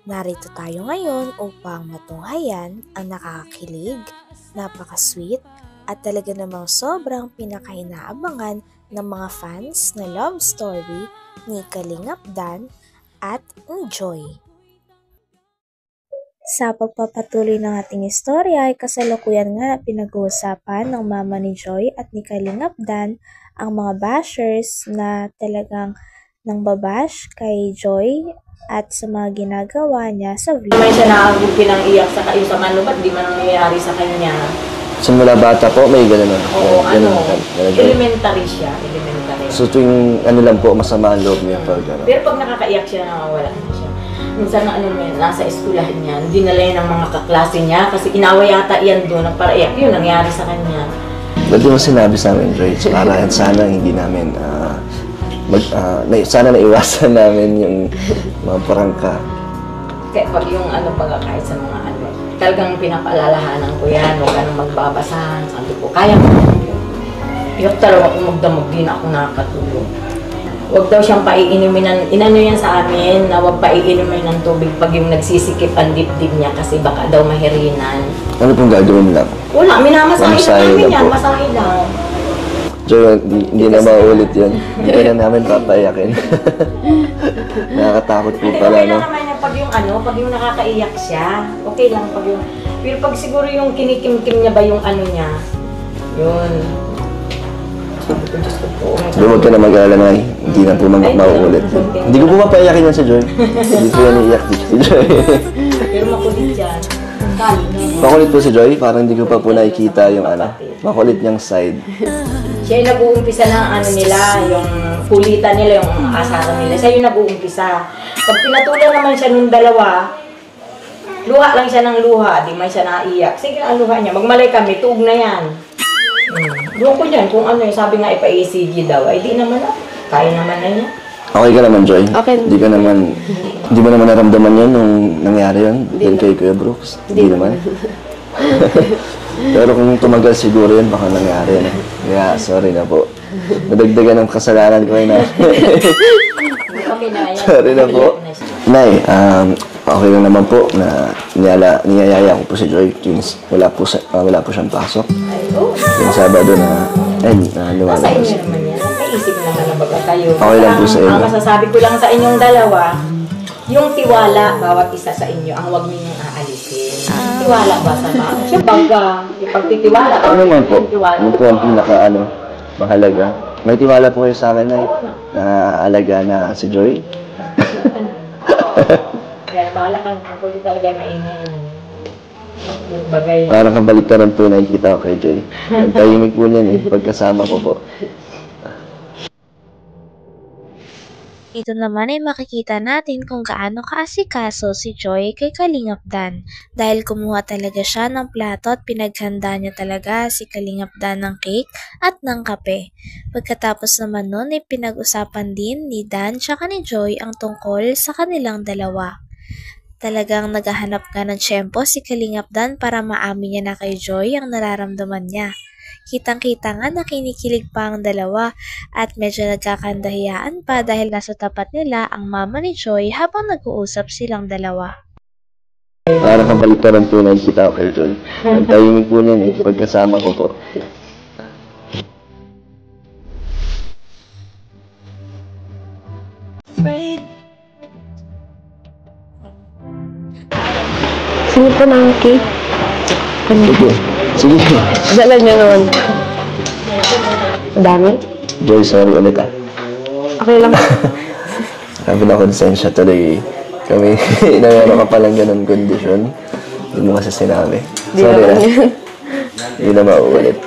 Narito tayo ngayon upang matunghayan ang nakakakilig, napaka-sweet at talaga namang sobrang pinakainaabangan ng mga fans na love story ni Kalingap Dan at ni Joy. Sa pagpapatuloy ng ating istorya ay kasalukuyan nga na pinag-uusapan ng mama ni Joy at ni Kalingap Dan ang mga bashers na talagang nang babash kay Joy at sa mga ginagawa niya sa vlog. May siya nakagulpi ng iyak sa kayo sa kano, ba't di man nangyayari sa kanya? Simula bata po, may gano'n na. Oo, elementary siya, elementary. So tuwing lang po, masama ang loob niya pag ano. Pero pag nakakaiyak siya, nakawala na siya. Minsan na nasa eskwelahan niya, dinala yan ng mga kaklase niya kasi inaway yata yan doon, para iyak yun, nangyari sa kanya. Dati mo sinabi sa amin, Joy, sana hindi namin, sana naiwasan namin yung mga prangka. Kaya pag yung pagkakait sa mga talagang pinapaalalahanan ko yan, huwag ka nang magbabasahan, sabi ko, kaya mo yun. Iyak talaga kung magdamag din ako nakakatulog. Huwag daw siyang paiinumin ng, inano yan sa amin, na huwag paiinumin ng tubig pag yung nagsisikip ang dibdib niya kasi baka daw mahirinan. Ano pong gagawin lang? Wala, minamasahe na namin yan, masahe lang. Joy, hindi na maulit yan. Hindi ka na namin papayakin. Nakakatakot po pala, okay no? Naman yan pag yung nakakaiyak siya, okay lang pag yung, pero pag siguro yung kinikim-kim niya ba yung niya, yun. Sabi ko, Diyos ko po. Huwag ka na mag-alala, Nay. Hindi na po mauulit yan. Hindi ko po mapayakin yan si Joy. Hindi po yan iiyak si Joy. Pero makulit yan. Makulit po si Joy, parang hindi ko pa po nakikita yung makulit niyang side. Siya yung nag-uumpisa ng nila, yung kulitan nila, yung asaran nila. Siya yung nag-uumpisa. Pag pinatulan naman siya nung dalawa, luha lang siya ng luha, di man siya naiyak. Sige ang luha niya, magmalay kami, tuog na yan. Doon ko dyan, kung sabi nga ipa-ECG daw, ay di naman kaya naman na niya. Okay ka naman, Joy? Okay. Hindi mo naman naramdaman yun nung nangyari yun? Dahil kay Kuya Brooks? Hindi naman? Pero kung tumagal siguro yun, baka nangyari na. Kaya, sorry na po. Nadagdagan ng kasalanan ko na. Okay na yan. Sorry na po. Nay, okay lang naman po na niyayaya ko po si Joy. Wala po siyang pasok. Yung Sabado na, lumalas. Sa inyo naman yan. Naisip naman na baga kayo. Okay lang po sa inyo. Ang masasabi ko lang sa inyong dalawa, yung tiwala, bawat isa sa inyo, ang huwag ninyong aalisin. Tiwala ba sa mga? Siya bangga, yung pagtitiwala. Ano naman po? Ano po ang mahalaga? May tiwala po kayo sa akin na alaga na si Joy? Kaya bahala kang ako talaga maingay. Bagay. Parang kabaliktaran po nakikita ko kay Joy. Ang tahimik po niyan pagkasama ko po. Dito naman ay makikita natin kung gaano kaasikaso si Joy kay Kalingap Dan dahil kumuha talaga siya ng plato at pinaghanda niya talaga si Kalingap Dan ng cake at ng kape. Pagkatapos naman nun ay pinag-usapan din ni Dan tsaka ni Joy ang tungkol sa kanilang dalawa. Talagang naghahanap nga ng tiyempo si Kalingap Dan para maamin niya na kay Joy ang nararamdaman niya. Kitang-kita nga na kinikilig pa ang dalawa at medyo nagkakandahiyaan pa dahil nasa tapat nila ang mama ni Joy habang nag-uusap silang dalawa. Parang kabaliktaran po nakikita ko kay Joy. Ang tahimik po niyan pagkasama ko po. Sino po ng cake? Sige. Dala niyo naman. Madami? Joy, sorry ulit Okay lang. Sabi na konsensya tuloy kami. Meron ka palang ganun kondisyon. Hindi mo kasi sinabi. Sorry na. Hindi na mauulit.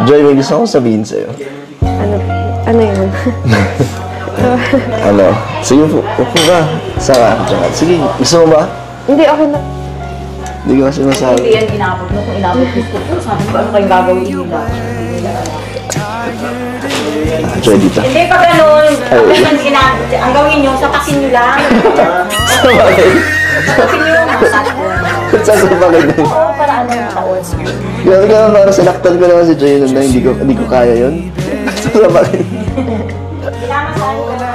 Joy, may gusto akong sabihin sa'yo. Ano yun? Sige po. Upo ka. Saka. Sige, gusto mo ba? Hindi, okay na. Hindi ko kasi masabi. Hindi yan inabot mo. Kung inabot ko po, sabi ko ano kayong gagawin nila. Joy, dito. Hindi pa ganun. Ang gawin nyo, sapakin nyo lang. Sapakin nyo lang. Sasapakin na yun. Oo, para yung taon. Grabe ka, parang sinaktan ko naman si Joy nun na hindi ko kaya yun. Sasapakin. Pinamasahin ko.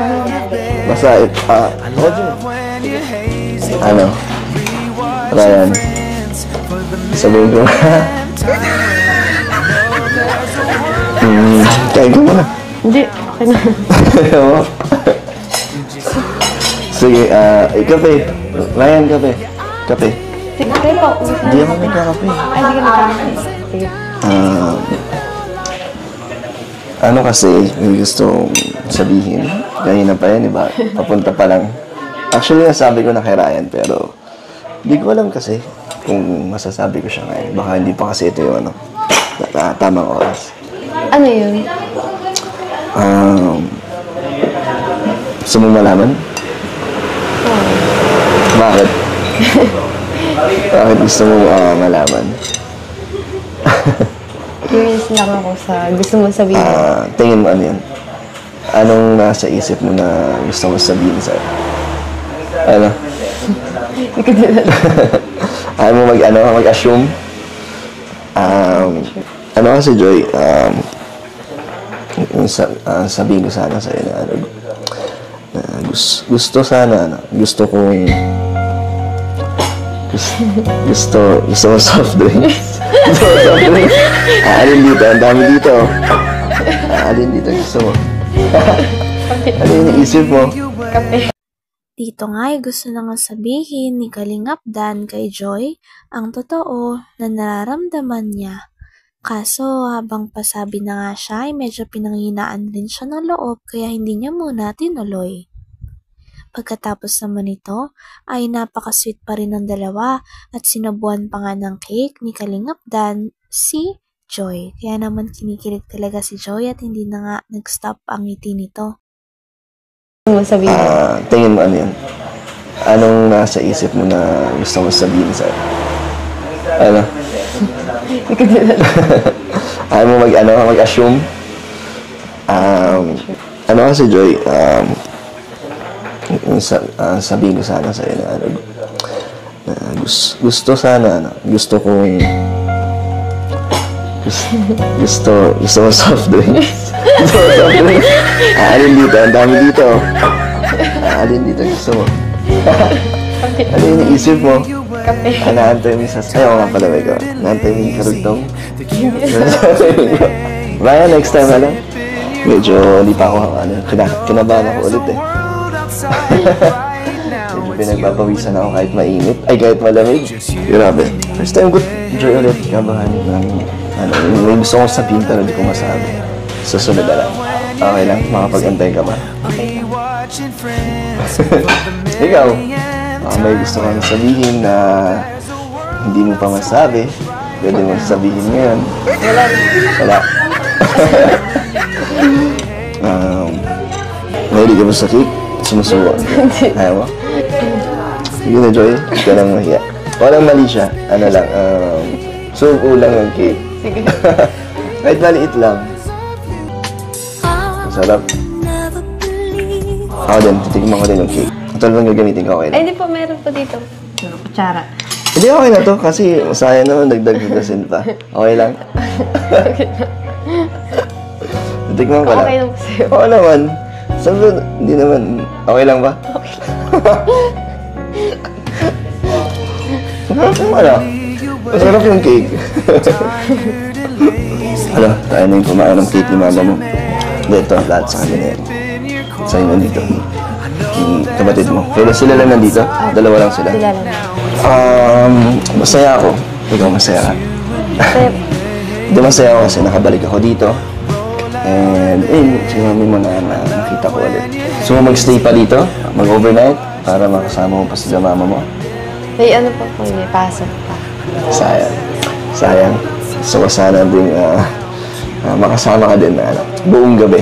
Masait. Ano? Ryan, sabihin ko kain ko muna. Hindi, okay na. Ayaw mo? Sige, kape. Ryan, kape. Kape. Sige, kayo po. Hindi ako nagkakape. Ay, hindi ka nagkakape. Sige. Ano kasi, may gusto kong sabihin. Kanina pa yan, diba? Papunta pa lang. Actually, nasabi ko na kay Ryan, pero hindi ko alam kasi kung masasabi ko siya ngayon. Baka hindi pa kasi ito yung tamang oras. Ano yun? Gusto mo malaman? Bakit? Bakit gusto mo malaman? Curious lang ako sa gusto mo sabihin. Tingin mo ano yun? Anong nasa isip mo na gusto mo sabihin sa'yo? Ano? Hindi ko din alam. Ayaw mo mag-assume? Ano kasi, Joy? Sabihin ko sana sa'yo na gusto sana, gusto kong gusto mo soft drinks. Gusto mo soft drinks. Alin dito, ang dami dito. Alin dito, gusto mo. Ano yung naisip mo? Kape. Dito nga ay gusto na nga sabihin ni Kalingap Dan kay Joy ang totoo na nararamdaman niya. Kaso habang pasabi na nga siya ay medyo pinanghinaan din siya ng loob kaya hindi niya muna tinuloy. Pagkatapos naman nito ay napaka-sweet pa rin ng dalawa at sinabuan pa nga ng cake ni Kalingap Dan si Joy. Kaya naman kinikilig talaga si Joy at hindi na nga nag-stop ang ngiti nito. Gusto mo sabihin. Tingin mo ano yun? Anong nasa isip mo na gusto mo sabihin sa'yo? Ano? Hindi ko din alam. Ayaw mo mag-assume? Ano kasi, Joy? Sabihin ko sana sa'yo na gusto sana, gusto kong gusto mo soft drinks. Gusto mo soft drinks. Alin dito, ang dami dito. Alin dito, gusto mo. Ano yung naisip mo? Kape. Naantay mo sa... Ayaw nga pala, may ko. Naantay mo yung karugtong. Ryan, next time na lang. Medyo hindi pa ako, kinabahan ako ulit eh. Medyo pinagpapawisan ako kahit mainit. Ay, kahit malamig. Grabe. First time ko, enjoy ulit. Kabahan ng... may gusto kong sabihin pero hindi ko masabi. Susunod na lang. Okay lang? Makapag-antay ka ba? Ikaw, may gusto kang sabihin na hindi mo pa masabi. Pwede mo sabihin ngayon. Wala. Mahilig ka ba sa cake? Sumusuko? Ayaw mo? Sige na, Joy. Hindi ka lang mahiya. Walang mali siya. Ano lang, suko lang ng cake. Sige. Kahit maliit lang. Masarap. Ako din, titigman ko din yung cake. Ito lang gagamitin ko, okay Ay, lang. hindi po, meron po dito. Kutsara. Hindi, okay na to kasi sayang naman dagdag-dagdasin pa. Okay lang? Titigman ko lang. Okay lang po sa'yo. Oo naman. Sabi ko, hindi naman. Okay lang ba? Okay lang. Wala. Masarap yung cake. Hala, tayo na yung kumain ng cake ni mama mo. Dito, lahat sa kanya na yan. Sa'yo nandito. Yung kapatid mo. Pero sila lang nandito? Dalawa lang sila? Sila lang. Masaya ako. Ikaw masaya ka? Sa'yo. Hindi masaya ako kasi nakabalik ako dito. And, si mami mo na nakita ko ulit. So, mag-stay pa dito? Mag-overnight? Para makasama mo pa sila mama mo? May ano po po, may pasok pa. Sayang. Sayang. So, sana din makasama ka din na buong gabi.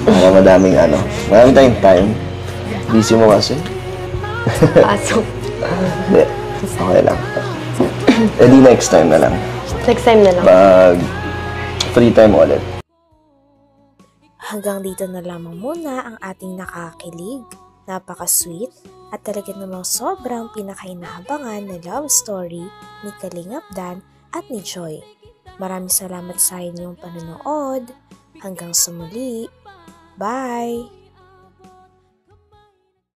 Para madaming marami tayong time. Busy mo kasi. Pasok. Hindi. Okay lang. Eh di next time na lang. Next time na lang. Pag free time ulit. Hanggang dito na lamang muna ang ating nakakilig, napaka-sweet, at talaga namang sobrang pinakainahabangan na love story ni Kalingap Dan at ni Joy. Maraming salamat sa inyong panonood. Hanggang sa muli. Bye!